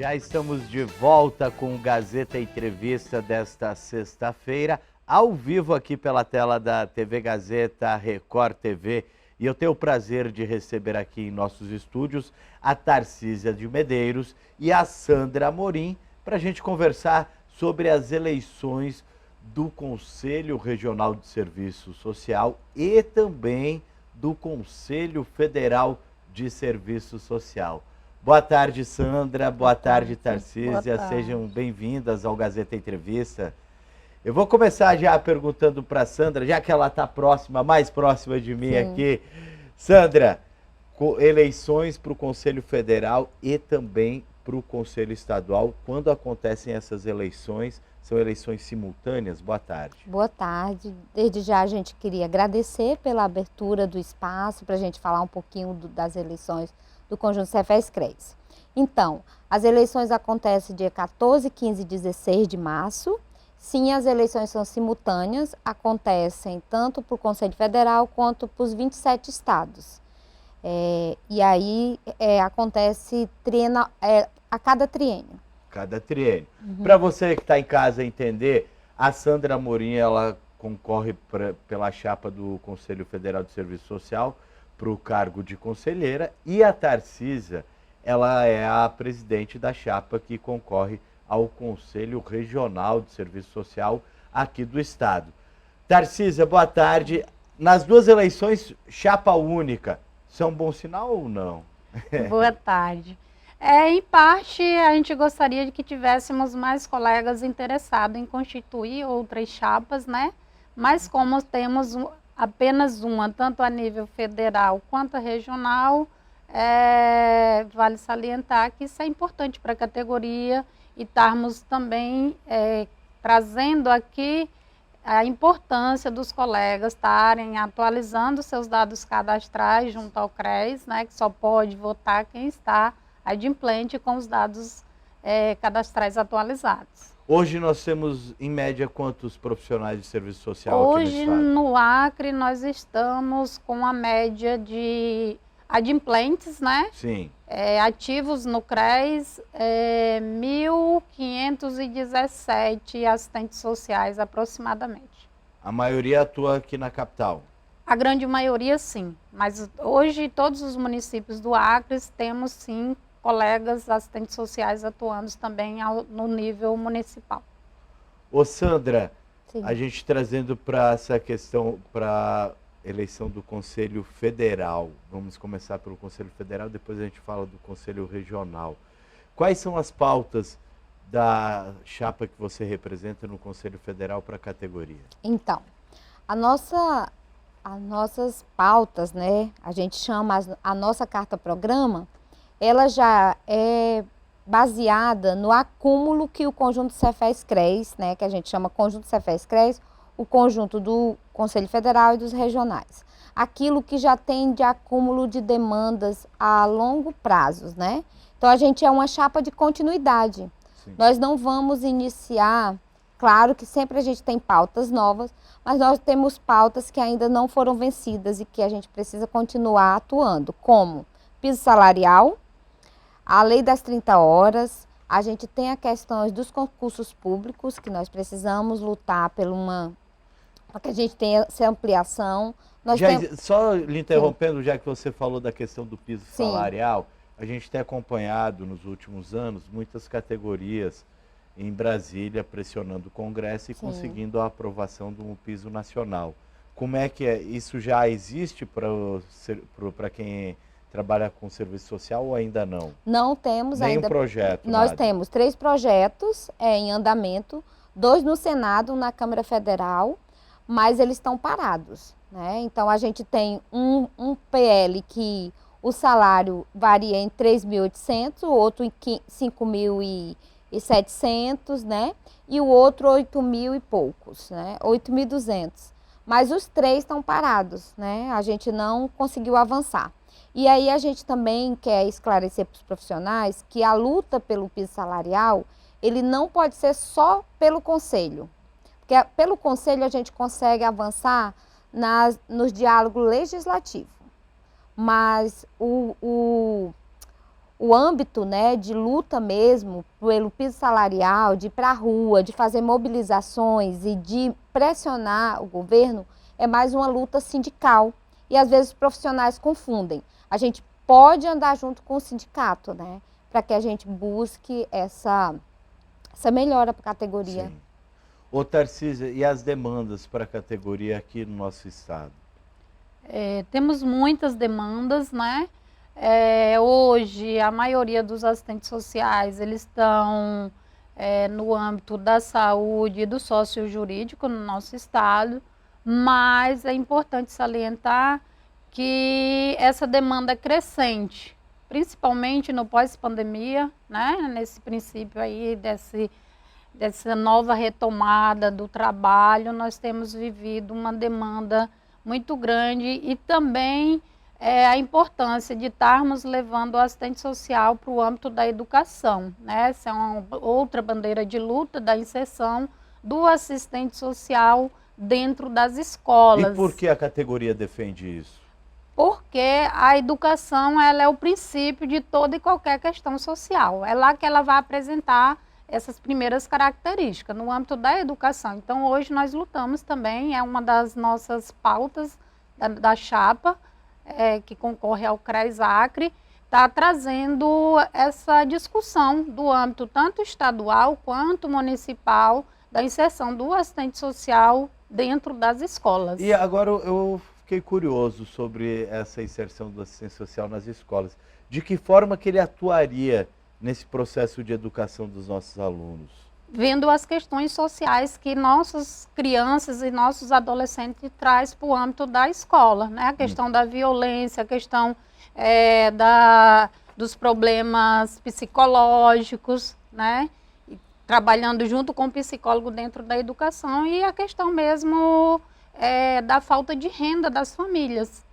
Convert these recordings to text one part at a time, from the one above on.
Já estamos de volta com o Gazeta Entrevista desta sexta-feira, ao vivo aqui pela tela da TV Gazeta, Record TV. E eu tenho o prazer de receber aqui em nossos estúdios a Tarcísia de Medeiros e a Sandra Amorim para a gente conversar sobre as eleições do Conselho Regional de Serviço Social e também do Conselho Federal de Serviço Social. Boa tarde, Sandra. Boa tarde, Tarcísia. Sejam bem-vindas ao Gazeta Entrevista. Eu vou começar já perguntando para a Sandra, já que ela está mais próxima de mim aqui. Sandra, eleições para o Conselho Federal e também para o Conselho Estadual. Quando acontecem essas eleições? São eleições simultâneas? Boa tarde. Boa tarde. Desde já a gente queria agradecer pela abertura do espaço para a gente falar um pouquinho das eleições do Conjunto Cefes-CRES. Então, as eleições acontecem dia 14, 15 e 16 de março. Sim, as eleições são simultâneas, acontecem tanto para o Conselho Federal quanto para os 27 estados. E aí acontece a cada triênio. Cada triênio. Para você que está em casa entender, a Sandra Amorim, ela concorre pela chapa do Conselho Federal de Serviço Social para o cargo de conselheira, e a Tarcísia, ela é a presidente da chapa que concorre ao Conselho Regional de Serviço Social aqui do estado. Tarcísia, boa tarde. Nas duas eleições, chapa única, isso é um bom sinal ou não? Boa tarde. Em parte, a gente gostaria de que tivéssemos mais colegas interessados em constituir outras chapas, né? Mas como temos apenas uma, tanto a nível federal quanto regional, vale salientar que isso é importante para a categoria e estarmos também trazendo aqui a importância dos colegas estarem atualizando seus dados cadastrais junto ao CRES, né, que só pode votar quem está adimplente com os dados cadastrais atualizados. Hoje nós temos, em média, quantos profissionais de serviço social aqui no estado? Hoje, no Acre, nós estamos com a média de adimplentes, né? Sim. Ativos no CRES, 1.517 assistentes sociais, aproximadamente. A maioria atua aqui na capital? A grande maioria, sim. Mas hoje, todos os municípios do Acre temos, sim, colegas assistentes sociais atuando também no nível municipal. Ô Sandra, Sim. A gente trazendo para essa questão, para eleição do Conselho Federal, vamos começar pelo Conselho Federal, depois a gente fala do Conselho Regional. Quais são as pautas da chapa que você representa no Conselho Federal para a categoria? Então, as nossas pautas, né, a gente chama a nossa carta-programa, ela já é baseada no acúmulo que o Conjunto Cefes-CRES, né, que a gente chama Conjunto Cefes-CRES, o conjunto do Conselho Federal e dos regionais. Aquilo que já tem de acúmulo de demandas a longo prazo, né? Então, a gente é uma chapa de continuidade. Sim. Nós não vamos iniciar, claro que sempre a gente tem pautas novas, mas nós temos pautas que ainda não foram vencidas e que a gente precisa continuar atuando, como piso salarial, a lei das 30 horas, a gente tem a questão dos concursos públicos, que nós precisamos lutar para que a gente tenha essa ampliação. Só lhe interrompendo, já que você falou da questão do piso salarial, a gente tem acompanhado nos últimos anos muitas categorias em Brasília pressionando o Congresso e conseguindo a aprovação de um piso nacional. Como é que isso já existe para quem trabalha com serviço social ou ainda não? Não temos ainda. Nenhum projeto? Nós temos 3 projetos em andamento, 2 no Senado, na Câmara Federal, mas eles estão parados, né? Então, a gente tem um PL que o salário varia em 3.800, o outro em 5.700, né? E o outro 8.000 e poucos, né? 8.200. Mas os 3 estão parados, né? A gente não conseguiu avançar. E aí a gente também quer esclarecer para os profissionais que a luta pelo piso salarial, ele não pode ser só pelo Conselho. Porque pelo Conselho a gente consegue avançar nos diálogos legislativos. Mas o âmbito, né, de luta mesmo, pelo piso salarial, de ir para a rua, de fazer mobilizações e de pressionar o governo, é mais uma luta sindical. E às vezes os profissionais confundem. A gente pode andar junto com o sindicato, né, para que a gente busque essa melhora para a categoria. Sim. Ô Tarcísia, e as demandas para a categoria aqui no nosso estado? Temos muitas demandas, né? Hoje, a maioria dos assistentes sociais, eles estão no âmbito da saúde e do sócio-jurídico no nosso estado, mas é importante salientar que essa demanda é crescente, principalmente no pós-pandemia, né? Nesse princípio aí dessa nova retomada do trabalho, nós temos vivido uma demanda muito grande e também a importância de estarmos levando o assistente social para o âmbito da educação, né? Essa é uma outra bandeira de luta da inserção do assistente social dentro das escolas. E por que a categoria defende isso? Porque a educação, ela é o princípio de toda e qualquer questão social. É lá que ela vai apresentar essas primeiras características, no âmbito da educação. Então, hoje nós lutamos também, é uma das nossas pautas da chapa, que concorre ao CRES Acre, está trazendo essa discussão do âmbito tanto estadual quanto municipal, da inserção do assistente social dentro das escolas. E agora eu fiquei curioso sobre essa inserção do assistente social nas escolas. De que forma que ele atuaria nesse processo de educação dos nossos alunos? Vendo as questões sociais que nossas crianças e nossos adolescentes trazem para o âmbito da escola, né? A questão da violência, a questão dos problemas psicológicos, né? E trabalhando junto com o psicólogo dentro da educação e a questão mesmo da falta de renda das famílias.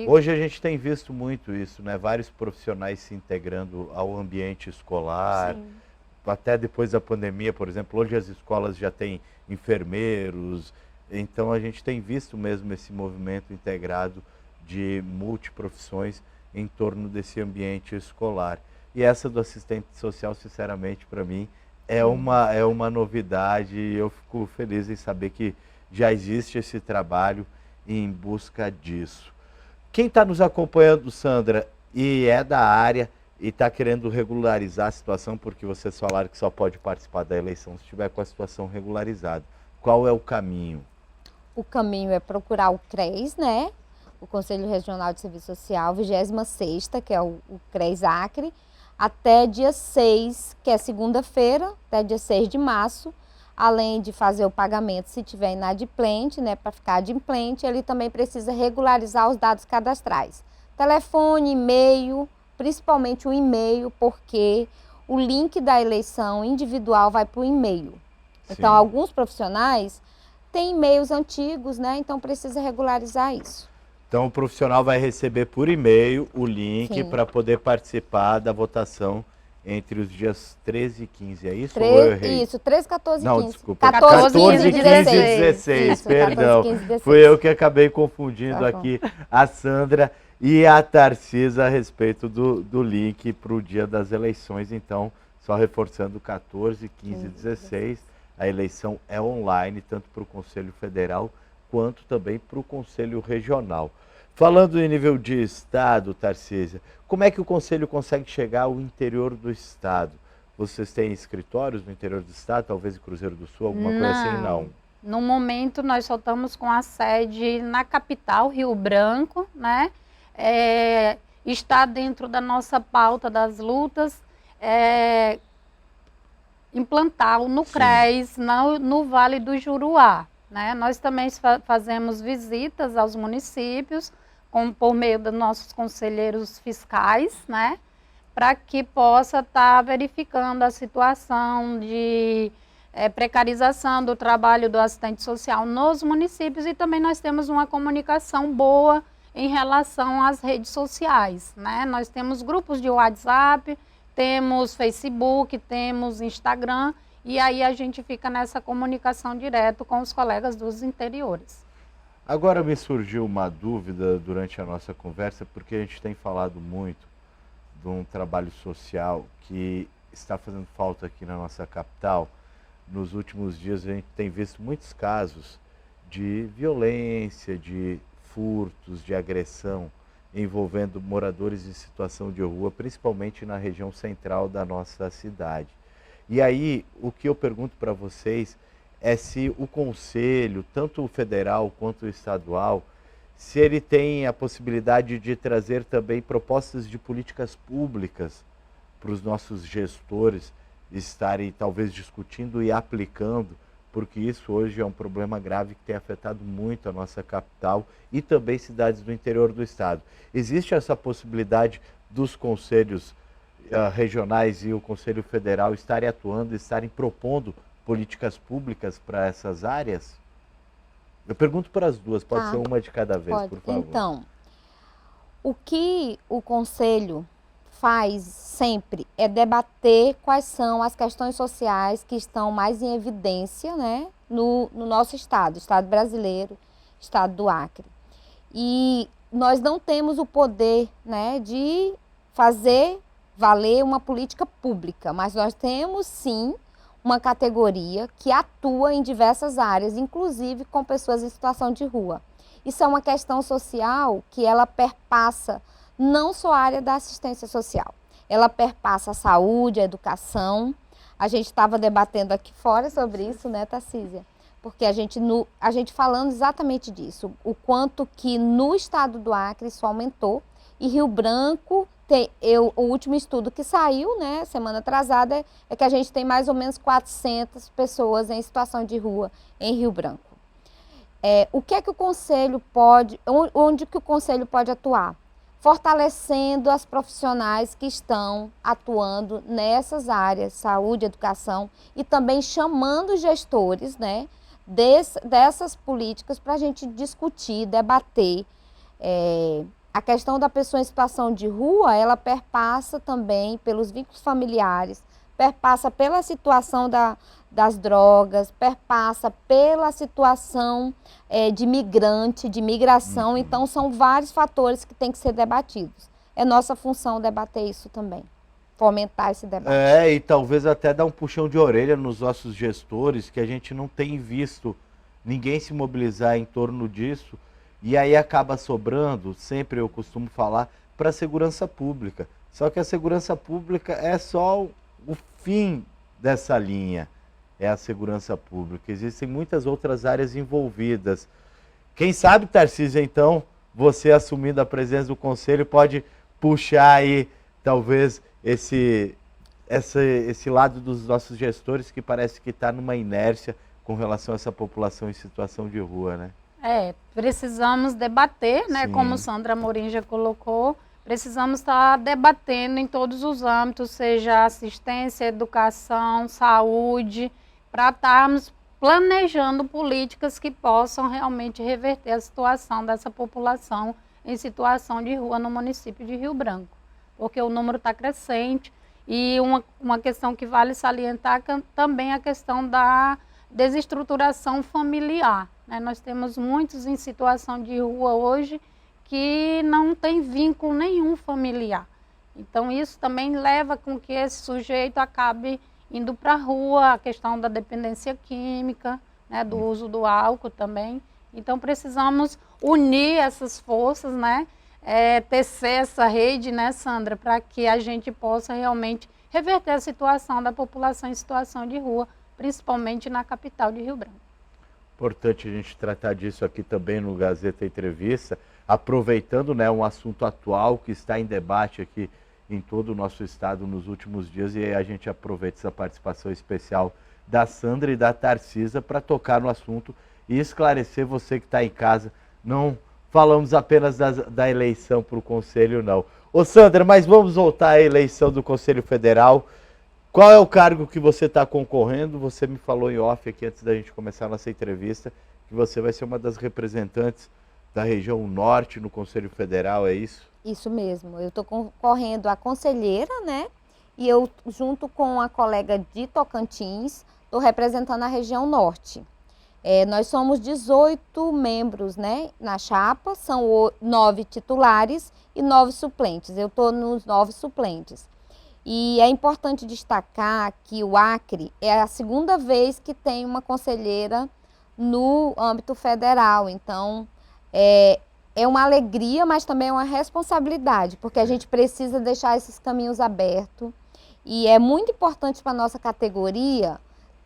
Hoje a gente tem visto muito isso, né? Vários profissionais se integrando ao ambiente escolar. Sim. Até depois da pandemia, por exemplo, hoje as escolas já têm enfermeiros. Então a gente tem visto mesmo esse movimento integrado de multiprofissões em torno desse ambiente escolar. E essa do assistente social, sinceramente, para mim, é uma novidade. E eu fico feliz em saber que já existe esse trabalho em busca disso. Quem está nos acompanhando, Sandra, e é da área e está querendo regularizar a situação, porque vocês falaram que só pode participar da eleição se estiver com a situação regularizada. Qual é o caminho? O caminho é procurar o CRES, né? O Conselho Regional de Serviço Social, 26ª, que é o CRES Acre, até dia 6, que é segunda-feira, até dia 6 de março, além de fazer o pagamento se tiver inadimplente, né, para ficar adimplente, ele também precisa regularizar os dados cadastrais. Telefone, e-mail, principalmente o e-mail, porque o link da eleição individual vai para o e-mail. Então, alguns profissionais têm e-mails antigos, né, então precisa regularizar isso. Então, o profissional vai receber por e-mail o link para poder participar da votação entre os dias 13 e 15, é isso? Ou eu errei? Isso, 13, 14 e 15. Não, desculpa. 14, 15 e 16. Isso, perdão. 14, 15 e 16. Fui eu que acabei confundindo aqui a Sandra e a Tarcísia a respeito do link para o dia das eleições. Então, só reforçando, 14, 15 e 16, a eleição é online, tanto para o Conselho Federal quanto também para o Conselho Regional. Falando em nível de estado, Tarcísia, como é que o Conselho consegue chegar ao interior do estado? Vocês têm escritórios no interior do estado, talvez em Cruzeiro do Sul, alguma coisa assim? Não. No momento, nós só estamos com a sede na capital, Rio Branco, né? Está dentro da nossa pauta das lutas, implantá-lo no CRES, no Vale do Juruá. Né? Nós também fazemos visitas aos municípios, por meio dos nossos conselheiros fiscais, né? Para que possa estar verificando a situação de precarização do trabalho do assistente social nos municípios, e também nós temos uma comunicação boa em relação às redes sociais, né? Nós temos grupos de WhatsApp, temos Facebook, temos Instagram, e aí a gente fica nessa comunicação direto com os colegas dos interiores. Agora me surgiu uma dúvida durante a nossa conversa, porque a gente tem falado muito de um trabalho social que está fazendo falta aqui na nossa capital. Nos últimos dias a gente tem visto muitos casos de violência, de furtos, de agressão envolvendo moradores em situação de rua, principalmente na região central da nossa cidade. E aí, o que eu pergunto para vocês é se o Conselho, tanto o federal quanto o estadual, se ele tem a possibilidade de trazer também propostas de políticas públicas para os nossos gestores estarem talvez discutindo e aplicando, porque isso hoje é um problema grave que tem afetado muito a nossa capital e também cidades do interior do estado. Existe essa possibilidade dos conselhos regionais e o Conselho Federal estarem atuando, estarem propondo políticas públicas para essas áreas? Eu pergunto para as duas, pode ser uma de cada vez, pode. Por favor. Então, o que o Conselho faz sempre é debater quais são as questões sociais que estão mais em evidência, né, no nosso estado brasileiro, estado do Acre. E nós não temos o poder, né, de fazer valer uma política pública, mas nós temos sim uma categoria que atua em diversas áreas, inclusive com pessoas em situação de rua. Isso é uma questão social que ela perpassa não só a área da assistência social, ela perpassa a saúde, a educação. A gente estava debatendo aqui fora sobre isso, né, Tarcísia? Porque a gente falando exatamente disso, o quanto que no estado do Acre isso aumentou, e Rio Branco, o último estudo que saiu, né, semana atrasada, é que a gente tem mais ou menos 400 pessoas em situação de rua em Rio Branco. O que é que o Conselho pode, onde que o Conselho pode atuar? Fortalecendo as profissionais que estão atuando nessas áreas, saúde, educação, e também chamando gestores, né, dessas políticas para a gente discutir, debater. A questão da pessoa em situação de rua, ela perpassa também pelos vínculos familiares, perpassa pela situação das drogas, perpassa pela situação de migrante, de migração. Então, são vários fatores que têm que ser debatidos. É nossa função debater isso também, fomentar esse debate. E talvez até dar um puxão de orelha nos nossos gestores, que a gente não tem visto ninguém se mobilizar em torno disso, e aí acaba sobrando, sempre eu costumo falar, para a segurança pública. Só que a segurança pública é só o fim dessa linha, é a segurança pública. Existem muitas outras áreas envolvidas. Quem sabe, Tarcísia, então, você assumindo a presença do Conselho, pode puxar aí, talvez, esse lado dos nossos gestores, que parece que está numa inércia com relação a essa população em situação de rua, né? Precisamos debater, né? Sim. Como Sandra Amorim já colocou, precisamos estar debatendo em todos os âmbitos, seja assistência, educação, saúde, para estarmos planejando políticas que possam realmente reverter a situação dessa população em situação de rua no município de Rio Branco, porque o número está crescente. E uma questão que vale salientar também a questão da desestruturação familiar, né? Nós temos muitos em situação de rua hoje que não tem vínculo nenhum familiar. Então, isso também leva com que esse sujeito acabe indo para a rua, a questão da dependência química, né, do uso do álcool também. Então, precisamos unir essas forças, né, tecer essa rede, né, Sandra, para que a gente possa realmente reverter a situação da população em situação de rua, principalmente na capital de Rio Branco. Importante a gente tratar disso aqui também no Gazeta Entrevista, aproveitando, né, um assunto atual que está em debate aqui em todo o nosso estado nos últimos dias, e a gente aproveita essa participação especial da Sandra e da Tarcísia para tocar no assunto e esclarecer você que está em casa. Não falamos apenas da eleição para o Conselho, não. Ô Sandra, mas vamos voltar à eleição do Conselho Federal. Qual é o cargo que você está concorrendo? Você me falou em off aqui antes da gente começar a nossa entrevista que você vai ser uma das representantes da região norte no Conselho Federal, é isso? Isso mesmo. Eu estou concorrendo a conselheira, né? E eu, junto com a colega de Tocantins, estou representando a região norte. Nós somos 18 membros, né, na chapa, são 9 titulares e 9 suplentes. Eu estou nos 9 suplentes. E é importante destacar que o Acre é a segunda vez que tem uma conselheira no âmbito federal. Então, é uma alegria, mas também é uma responsabilidade, porque a gente precisa deixar esses caminhos abertos. E é muito importante para a nossa categoria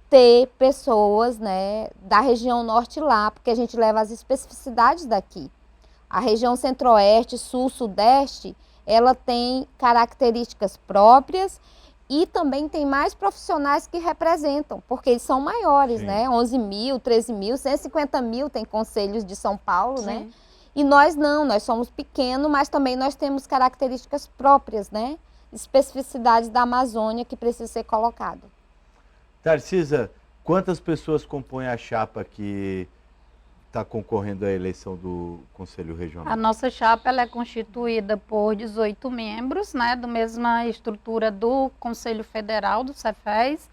ter pessoas, né, da região norte lá, porque a gente leva as especificidades daqui. A região centro-oeste, sul, sudeste, ela tem características próprias e também tem mais profissionais que representam, porque eles são maiores, Sim. né? 11 mil, 13 mil, 150 mil tem conselhos de São Paulo, Sim. né? E nós não, nós somos pequenos, mas também nós temos características próprias, né? Especificidades da Amazônia que precisa ser colocado. Tarcísia, quantas pessoas compõem a chapa que está concorrendo à eleição do Conselho Regional? A nossa chapa ela é constituída por 18 membros, né, da mesma estrutura do Conselho Federal, do Cefes,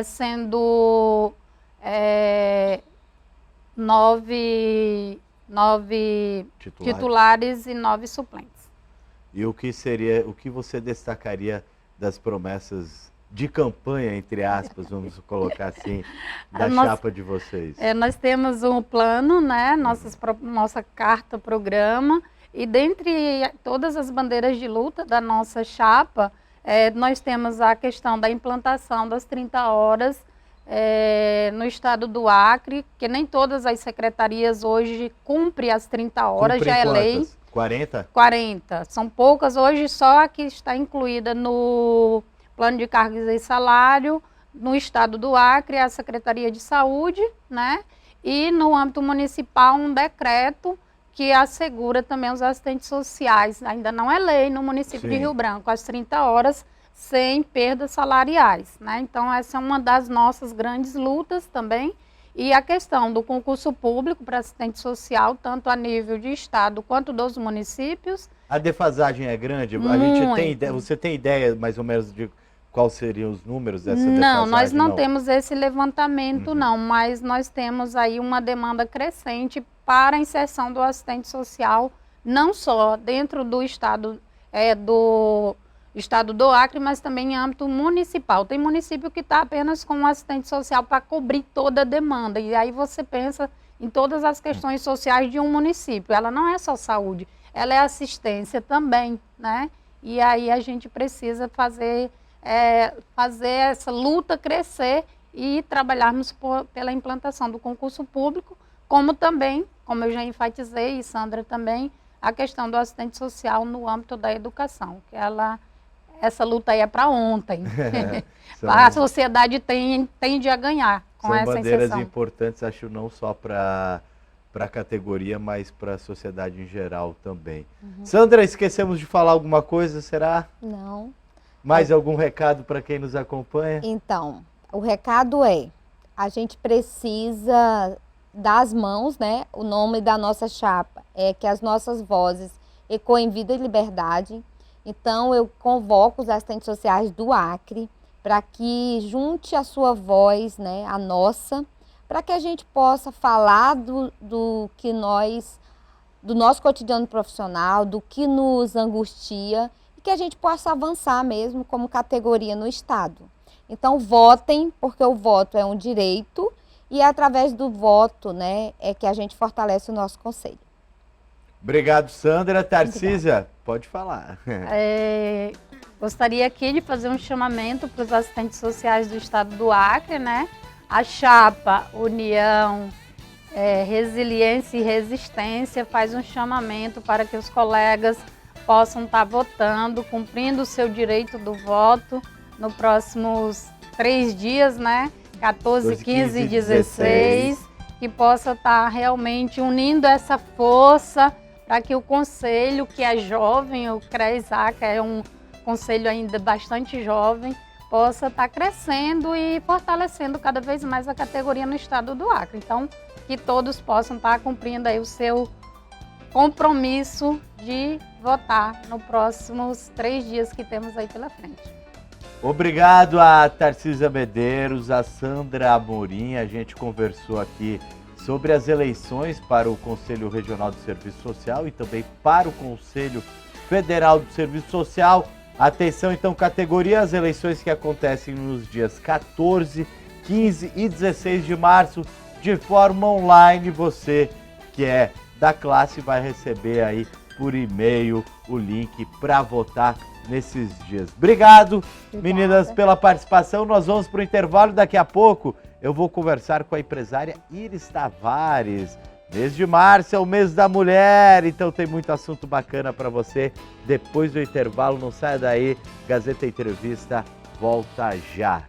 sendo 9 titulares e 9 suplentes. E o que você destacaria das promessas de campanha, entre aspas, vamos colocar assim, da chapa de vocês? Nós temos um plano, né, nossa carta-programa, e dentre todas as bandeiras de luta da nossa chapa, nós temos a questão da implantação das 30 horas no estado do Acre, que nem todas as secretarias hoje cumprem as 30 horas, já é lei. 40? 40, são poucas, hoje só a que está incluída no plano de cargos e salário, no estado do Acre, a Secretaria de Saúde, né? E no âmbito municipal, um decreto que assegura também os assistentes sociais. Ainda não é lei no município de Rio Branco, as 30 horas sem perdas salariais, né? Então, essa é uma das nossas grandes lutas também. E a questão do concurso público para assistente social, tanto a nível de estado quanto dos municípios. A defasagem é grande? Muito. A gente tem ideia, você tem ideia mais ou menos de quais seriam os números dessa defasagem? Não, nós não temos esse levantamento, não, mas nós temos aí uma demanda crescente para a inserção do assistente social, não só dentro do estado do Acre, mas também em âmbito municipal. Tem município que está apenas com um assistente social para cobrir toda a demanda, e aí você pensa em todas as questões sociais de um município. Ela não é só saúde, ela é assistência também, né? E aí a gente precisa fazer essa luta crescer e trabalharmos pela implantação do concurso público, como também, como eu já enfatizei, e Sandra também, a questão do assistente social no âmbito da educação, que essa luta aí é para ontem. A sociedade tende a ganhar com essa inserção. São bandeiras importantes, acho, não só para a categoria, mas para a sociedade em geral também. Sandra, esquecemos de falar alguma coisa, será? Não. Mais algum recado para quem nos acompanha? Então, o recado a gente precisa das mãos, né? O nome da nossa chapa é que as nossas vozes ecoem vida e liberdade. Então, eu convoco os assistentes sociais do Acre para que junte a sua voz, né, a nossa, para que a gente possa falar do nosso cotidiano profissional, do que nos angustia, e que a gente possa avançar mesmo como categoria no estado. Então, votem, porque o voto é um direito, e é através do voto, né, é que a gente fortalece o nosso conselho. Obrigado, Sandra. Tarcísia, pode falar. Gostaria aqui de fazer um chamamento para os assistentes sociais do estado do Acre, né? A chapa União, Resiliência e Resistência faz um chamamento para que os colegas possam estar votando, cumprindo o seu direito do voto nos próximos 3 dias, né? 14, 15 e 16, que possa estar realmente unindo essa força para que o conselho, que é jovem, o CREASAC é um conselho ainda bastante jovem, possa estar crescendo e fortalecendo cada vez mais a categoria no estado do Acre. Então, que todos possam estar cumprindo aí o seu compromisso de votar nos próximos 3 dias que temos aí pela frente. Obrigado a Tarcísia Medeiros, a Sandra Amorim. A gente conversou aqui sobre as eleições para o Conselho Regional de Serviço Social e também para o Conselho Federal do Serviço Social. Atenção então, categoria, as eleições que acontecem nos dias 14, 15 e 16 de março, de forma online. Você que é da classe vai receber aí por e-mail o link para votar nesses dias. Obrigado, meninas, pela participação. Nós vamos para o intervalo. Daqui a pouco eu vou conversar com a empresária Iris Tavares. Mês de março é o mês da mulher, então tem muito assunto bacana para você. Depois do intervalo, não saia daí. Gazeta Entrevista volta já.